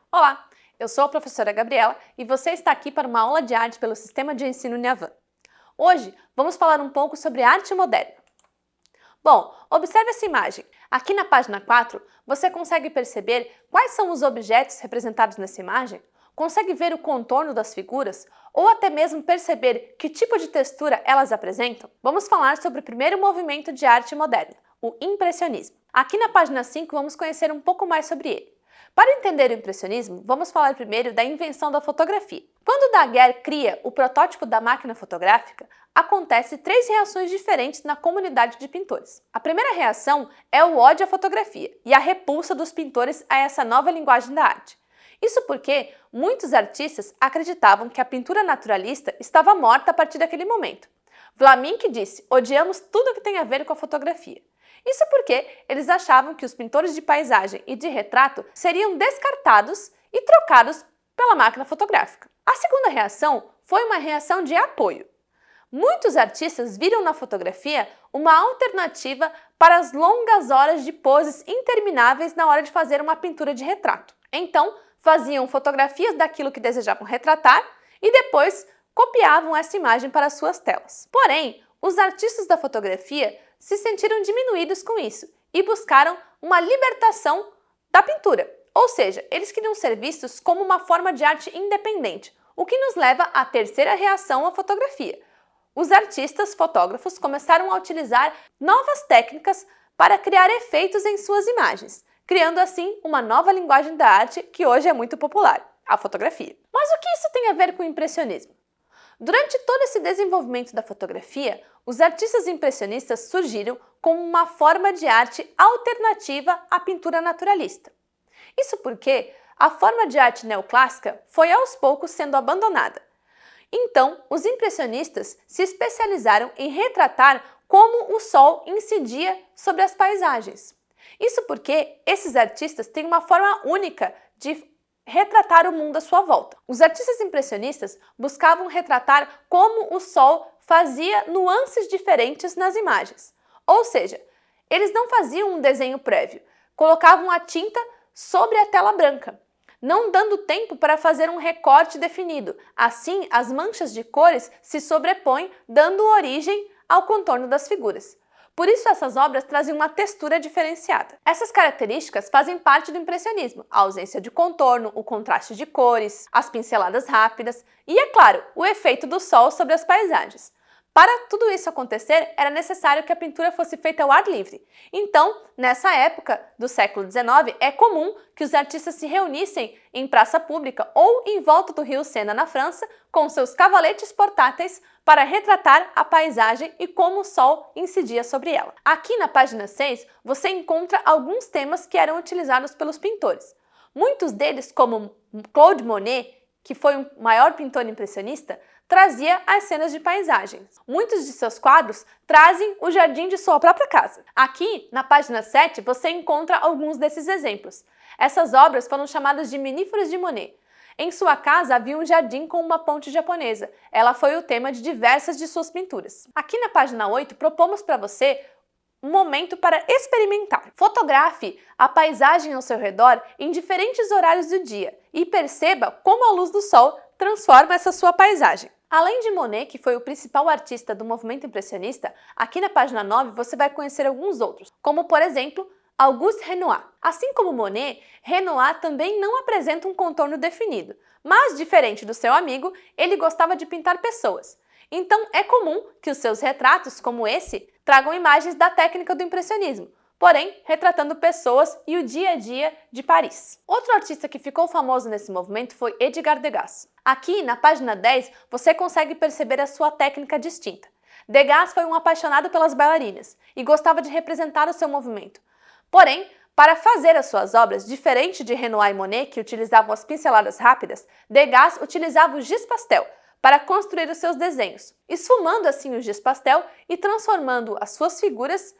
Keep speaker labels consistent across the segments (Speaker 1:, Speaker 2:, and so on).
Speaker 1: Olá, eu sou a professora Gabriela e você está aqui para uma aula de arte pelo Sistema de Ensino Uniavan. Hoje vamos falar um pouco sobre arte moderna. Bom, observe essa imagem. Aqui na página 4, você consegue perceber quais são os objetos representados nessa imagem? Consegue ver o contorno das figuras? Ou até mesmo perceber que tipo de textura elas apresentam? Vamos falar sobre o primeiro movimento de arte moderna, o impressionismo. Aqui na página 5 vamos conhecer um pouco mais sobre ele. Para entender o impressionismo, vamos falar primeiro da invenção da fotografia. Quando Daguerre cria o protótipo da máquina fotográfica, acontecem 3 reações diferentes na comunidade de pintores. A primeira reação é o ódio à fotografia e a repulsa dos pintores a essa nova linguagem da arte. Isso porque muitos artistas acreditavam que a pintura naturalista estava morta a partir daquele momento. Vlaminck disse: "Odiamos tudo que tem a ver com a fotografia." Isso porque eles achavam que os pintores de paisagem e de retrato seriam descartados e trocados pela máquina fotográfica. A segunda reação foi uma reação de apoio. Muitos artistas viram na fotografia uma alternativa para as longas horas de poses intermináveis na hora de fazer uma pintura de retrato. Então, faziam fotografias daquilo que desejavam retratar e depois copiavam essa imagem para suas telas. Porém, os artistas da fotografia se sentiram diminuídos com isso e buscaram uma libertação da pintura. Ou seja, eles queriam ser vistos como uma forma de arte independente, o que nos leva à terceira reação à fotografia. Os artistas fotógrafos começaram a utilizar novas técnicas para criar efeitos em suas imagens, criando assim uma nova linguagem da arte que hoje é muito popular, a fotografia. Mas o que isso tem a ver com o impressionismo? Durante todo esse desenvolvimento da fotografia, os artistas impressionistas surgiram como uma forma de arte alternativa à pintura naturalista. Isso porque a forma de arte neoclássica foi aos poucos sendo abandonada. Então, os impressionistas se especializaram em retratar como o sol incidia sobre as paisagens. Isso porque esses artistas têm uma forma única de retratar o mundo à sua volta. Os artistas impressionistas buscavam retratar como o sol fazia nuances diferentes nas imagens. Ou seja, eles não faziam um desenho prévio, colocavam a tinta sobre a tela branca, não dando tempo para fazer um recorte definido. Assim, as manchas de cores se sobrepõem, dando origem ao contorno das figuras. Por isso, essas obras trazem uma textura diferenciada. Essas características fazem parte do impressionismo: a ausência de contorno, o contraste de cores, as pinceladas rápidas e, é claro, o efeito do sol sobre as paisagens. Para tudo isso acontecer, era necessário que a pintura fosse feita ao ar livre. Então, nessa época do século XIX, é comum que os artistas se reunissem em praça pública ou em volta do rio Sena, na França, com seus cavaletes portáteis para retratar a paisagem e como o sol incidia sobre ela. Aqui na página 6, você encontra alguns temas que eram utilizados pelos pintores. Muitos deles, como Claude Monet, que foi o maior pintor impressionista, trazia as cenas de paisagens. Muitos de seus quadros trazem o jardim de sua própria casa. Aqui, na página 7, você encontra alguns desses exemplos. Essas obras foram chamadas de miníforas de Monet. Em sua casa havia um jardim com uma ponte japonesa. Ela foi o tema de diversas de suas pinturas. Aqui na página 8, propomos para você um momento para experimentar. Fotografe a paisagem ao seu redor em diferentes horários do dia e perceba como a luz do sol transforma essa sua paisagem. Além de Monet, que foi o principal artista do movimento impressionista, aqui na página 9 você vai conhecer alguns outros, como por exemplo, Auguste Renoir. Assim como Monet, Renoir também não apresenta um contorno definido, mas, diferente do seu amigo, ele gostava de pintar pessoas. Então é comum que os seus retratos, como esse, tragam imagens da técnica do impressionismo, porém retratando pessoas e o dia a dia de Paris. Outro artista que ficou famoso nesse movimento foi Edgar Degas. Aqui, na página 10, você consegue perceber a sua técnica distinta. Degas foi um apaixonado pelas bailarinas e gostava de representar o seu movimento. Porém, para fazer as suas obras, diferente de Renoir e Monet, que utilizavam as pinceladas rápidas, Degas utilizava o giz pastel para construir os seus desenhos, esfumando assim o giz pastel e transformando as suas figuras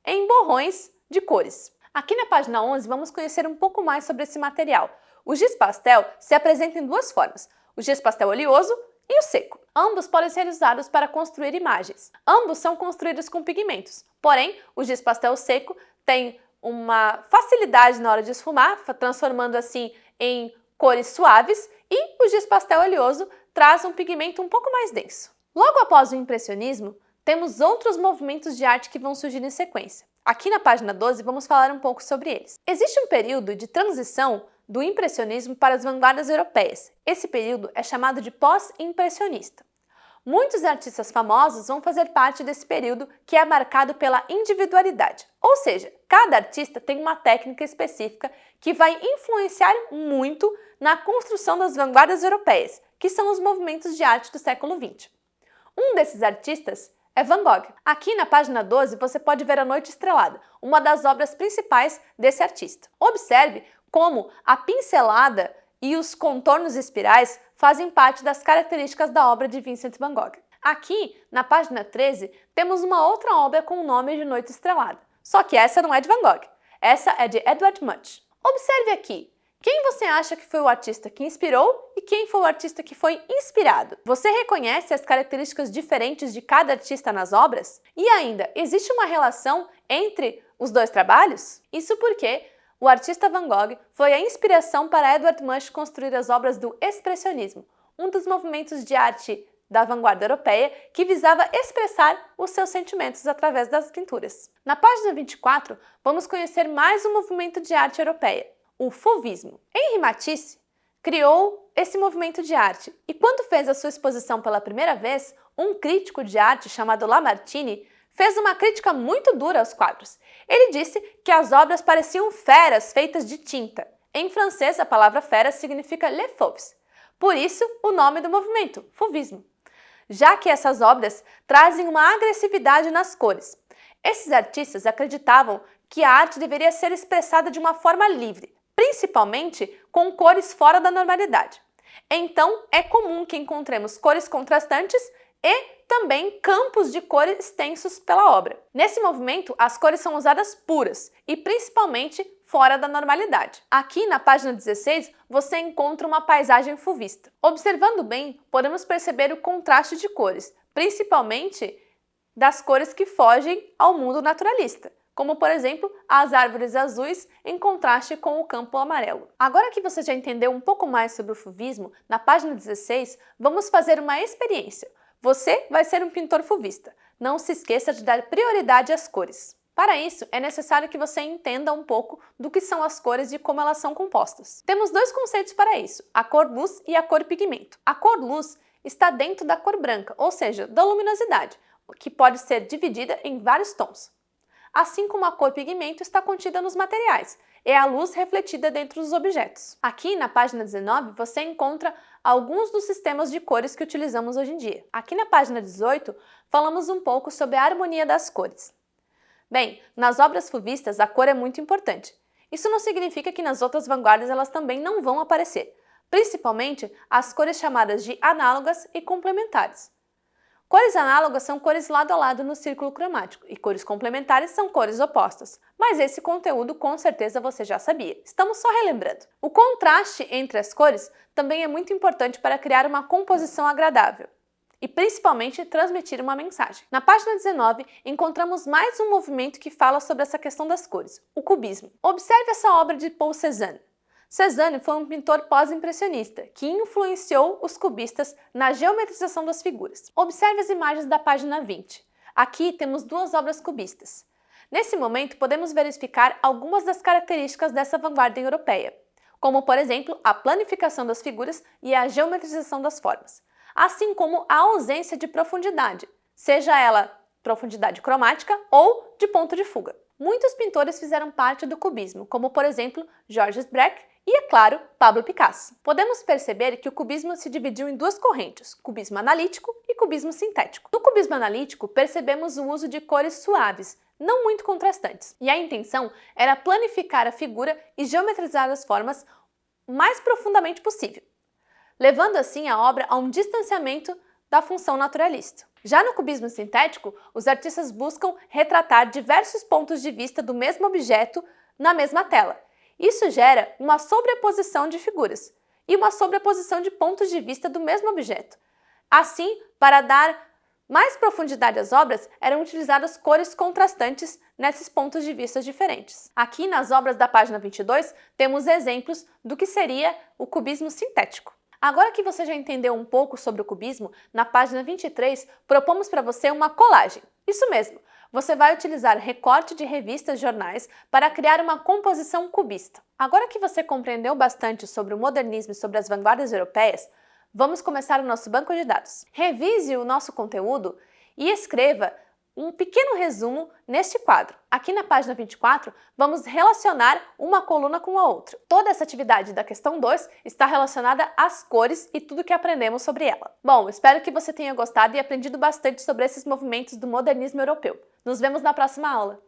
Speaker 1: em borrões de cores. Aqui na página 11 vamos conhecer um pouco mais sobre esse material. O giz pastel se apresenta em duas formas: o giz pastel oleoso e o seco. Ambos podem ser usados para construir imagens. Ambos são construídos com pigmentos, porém o giz pastel seco tem uma facilidade na hora de esfumar, transformando assim em cores suaves e o giz pastel oleoso traz um pigmento um pouco mais denso. Logo após o impressionismo, temos outros movimentos de arte que vão surgir em sequência. Aqui na página 12 vamos falar um pouco sobre eles. Existe um período de transição do impressionismo para as vanguardas europeias. Esse período é chamado de pós-impressionista. Muitos artistas famosos vão fazer parte desse período que é marcado pela individualidade, ou seja, cada artista tem uma técnica específica que vai influenciar muito na construção das vanguardas europeias, que são os movimentos de arte do século XX. Um desses artistas é Van Gogh. Aqui na página 12 você pode ver A Noite Estrelada, uma das obras principais desse artista. Observe como a pincelada e os contornos espirais fazem parte das características da obra de Vincent Van Gogh. Aqui, na página 13, temos uma outra obra com o nome de Noite Estrelada. Só que essa não é de Van Gogh, essa é de Edvard Munch. Observe aqui, quem você acha que foi o artista que inspirou e quem foi o artista que foi inspirado? Você reconhece as características diferentes de cada artista nas obras? E ainda, existe uma relação entre os dois trabalhos? Isso porque o artista Van Gogh foi a inspiração para Edvard Munch construir as obras do expressionismo, um dos movimentos de arte da vanguarda europeia que visava expressar os seus sentimentos através das pinturas. Na página 24, vamos conhecer mais um movimento de arte europeia, o Fauvismo. Henri Matisse criou esse movimento de arte e quando fez a sua exposição pela primeira vez, um crítico de arte chamado Lamartine fez uma crítica muito dura aos quadros. Ele disse que as obras pareciam feras feitas de tinta. Em francês, a palavra fera significa les fauves. Por isso, o nome do movimento, Fauvismo. Já que essas obras trazem uma agressividade nas cores. Esses artistas acreditavam que a arte deveria ser expressada de uma forma livre, principalmente com cores fora da normalidade. Então, é comum que encontremos cores contrastantes e também campos de cores extensos pela obra. Nesse movimento, as cores são usadas puras e principalmente fora da normalidade. Aqui na página 16, você encontra uma paisagem fauvista. Observando bem, podemos perceber o contraste de cores, principalmente das cores que fogem ao mundo naturalista, como por exemplo, as árvores azuis em contraste com o campo amarelo. Agora que você já entendeu um pouco mais sobre o fauvismo, na página 16, vamos fazer uma experiência. Você vai ser um pintor fauvista. Não se esqueça de dar prioridade às cores. Para isso, é necessário que você entenda um pouco do que são as cores e como elas são compostas. Temos dois conceitos para isso, a cor luz e a cor pigmento. A cor luz está dentro da cor branca, ou seja, da luminosidade, que pode ser dividida em vários tons. Assim como a cor pigmento está contida nos materiais, é a luz refletida dentro dos objetos. Aqui na página 19 você encontra alguns dos sistemas de cores que utilizamos hoje em dia. Aqui na página 18 falamos um pouco sobre a harmonia das cores. Bem, nas obras fauvistas a cor é muito importante. Isso não significa que nas outras vanguardas elas também não vão aparecer, principalmente as cores chamadas de análogas e complementares. Cores análogas são cores lado a lado no círculo cromático e cores complementares são cores opostas, mas esse conteúdo com certeza você já sabia, estamos só relembrando. O contraste entre as cores também é muito importante para criar uma composição agradável e principalmente transmitir uma mensagem. Na página 19 encontramos mais um movimento que fala sobre essa questão das cores, o cubismo. Observe essa obra de Paul Cézanne. Cézanne foi um pintor pós-impressionista que influenciou os cubistas na geometrização das figuras. Observe as imagens da página 20. Aqui temos duas obras cubistas. Nesse momento, podemos verificar algumas das características dessa vanguarda europeia, como, por exemplo, a planificação das figuras e a geometrização das formas, assim como a ausência de profundidade, seja ela profundidade cromática ou de ponto de fuga. Muitos pintores fizeram parte do cubismo, como, por exemplo, Georges Braque, e, é claro, Pablo Picasso. Podemos perceber que o cubismo se dividiu em duas correntes, cubismo analítico e cubismo sintético. No cubismo analítico, percebemos o uso de cores suaves, não muito contrastantes, e a intenção era planificar a figura e geometrizar as formas o mais profundamente possível, levando assim a obra a um distanciamento da função naturalista. Já no cubismo sintético, os artistas buscam retratar diversos pontos de vista do mesmo objeto na mesma tela. Isso gera uma sobreposição de figuras e uma sobreposição de pontos de vista do mesmo objeto. Assim, para dar Mais profundidade às obras, eram utilizadas cores contrastantes nesses pontos de vista diferentes. Aqui nas obras da página 22, temos exemplos do que seria o cubismo sintético. Agora que você já entendeu um pouco sobre o cubismo, na página 23, propomos para você uma colagem. Isso mesmo, você vai utilizar recorte de revistas e jornais para criar uma composição cubista. Agora que você compreendeu bastante sobre o modernismo e sobre as vanguardas europeias, vamos começar o nosso banco de dados. Revise o nosso conteúdo e escreva um pequeno resumo neste quadro. Aqui na página 24, vamos relacionar uma coluna com a outra. Toda essa atividade da questão 2 está relacionada às cores e tudo que aprendemos sobre ela. Bom, espero que você tenha gostado e aprendido bastante sobre esses movimentos do modernismo europeu. Nos vemos na próxima aula!